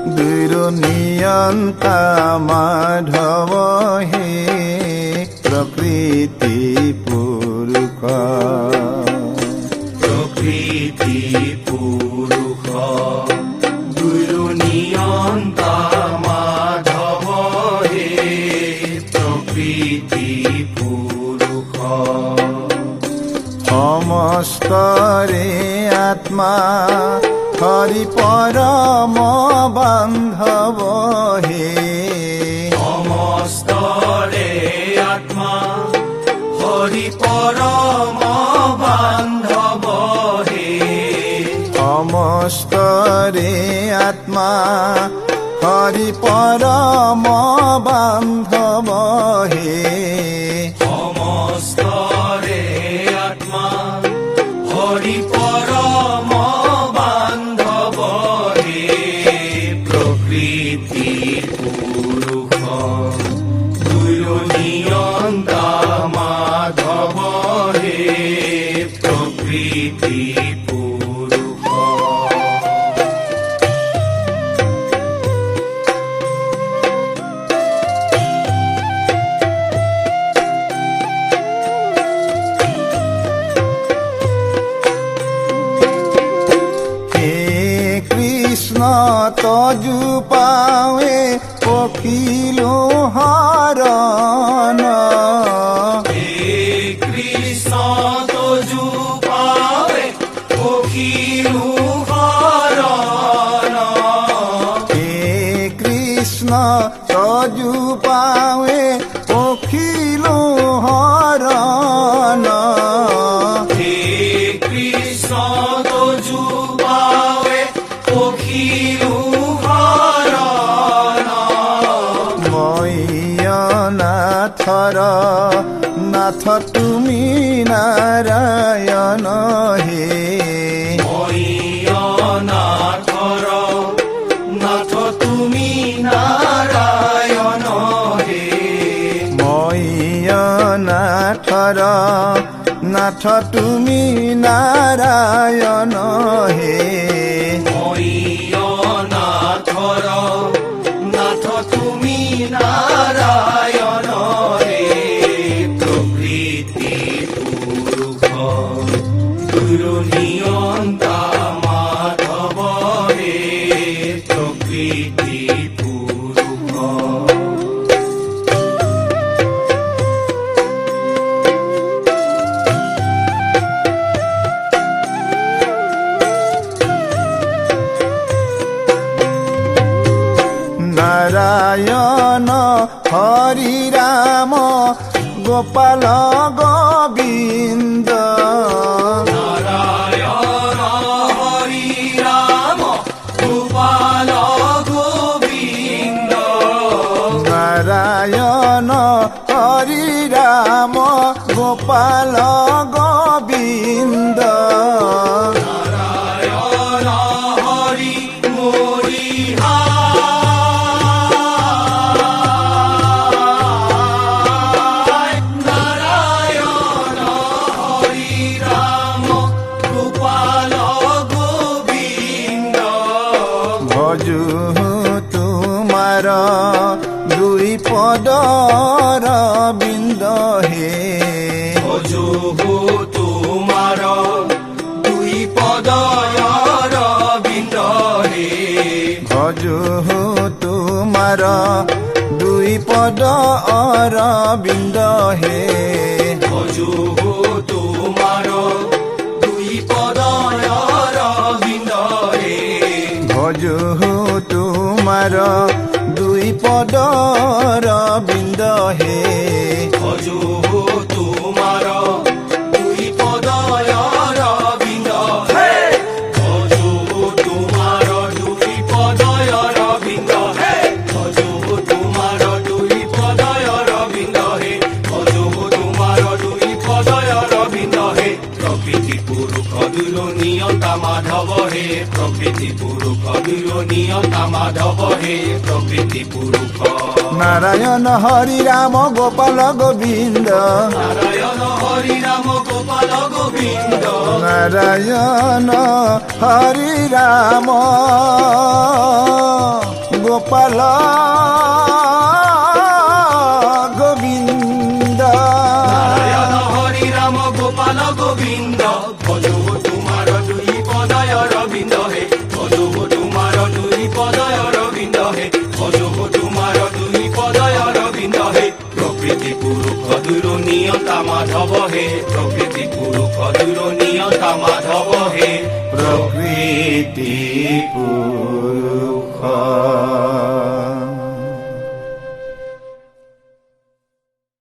দুইৰ নিয়ন্তা মাধৱ হে প্ৰকৃতি পুৰুষ দুইৰ নিয়ন্তা মাধৱ হে প্ৰকৃতি পুৰুষ সমস্তৰে আত্মা হৰি পৰম বান্ধৱ হে সমস্তৰে আত্মা হৰি পৰম বান্ধৱ হে সমস্তৰে আত্মা হৰি পৰম বান্ধৱ হে সমস্তৰে আত্মা হৰি পৰম বান্ধৱ হে প্ৰকৃতি পুৰুষ দুইৰ নিয়ন্তা মাধৱ হে প্ৰকৃতি পুৰুষ কৃষ্ণ তজু পাৱে পখিলো হৰণ হে কৃষ্ণ তজু পাৱে পখিলো হৰণ হে কৃষ্ণ তজু পাৱে পখিলো হৰণ হে কৃষ্ণ তজু পাৱে পখিলো হৰণ নাথৰ নাথ তুমি নাৰায়ণ হে নাথৰ নাথ তুমি নাৰায়ণ হে নাথৰ নাথ তুমি নাৰায়ণ হে নাথৰ নাথ তুমি নাৰায়ণ হে প্ৰকৃতি পুৰুষ দুইৰ নিয়ন্তা মাধৱ হে প্ৰকৃতি পুৰুষ নাৰায়ণ হৰি ৰাম গোপাল গোবিন্দ নাৰায়ণ হৰি ৰাম গোপাল গোবিন্দ নাৰায়ণ হৰি ৰাম গোপাল গোবিন্দ নাৰায়ণ হৰি মৰি নাৰায়ণ হৰি ৰাম গোপাল গোবিন্দ ভজু তোমাৰ দুই পদৰ বিন্দ হে ভজো তোমাৰ দুই পদয়ৰ বিন্দ হে ভজু তোমাৰ দুই পদৰ বিন্দ হে ভজো তোমাৰ দুই পদয়ৰ বিন্দ হে ভজু তোমাৰ দুই পদৰ বিন্দ হে ভজো তোমাৰ দুই পদয়ৰ বিন্দ হে ভজো তোমাৰ দুই পদয়ৰ বিন্দ হে ভজো তোমাৰ দুই পদয়ৰ বিন্দ হে ভজো তোমাৰ দুই পদয়ৰ বিন্দ হে প্ৰকৃতি পুৰুষ দুইৰ নিয়ন্তা মাধৱ হে প্ৰকৃতি পুৰুষ দুইৰ নিয়ন্তা মাধৱ হে প্ৰকৃতি পুৰুষ নারায়ণ হরি রাম গোপাল গোবিন্দ নারায়ণ হরি রাম গোপাল গোবিন্দ নারায়ণ হরি রাম গোপাল গোবিন্দ নারায়ণ হরি রাম গোপাল গোবিন্দ ভজো তোমার দুই পদয় রবিন্দ হে ভজো তোমার দুই পদয় রবিন্দ হে ভজো তোমার দুই পদয় রবিন্দ হে প্রকৃতি পুরুষ দূর নিয়তা মাধব হে প্রকৃতি পুরুষ দূর নিয়তা মাধব হে প্রকৃতি পুরুষ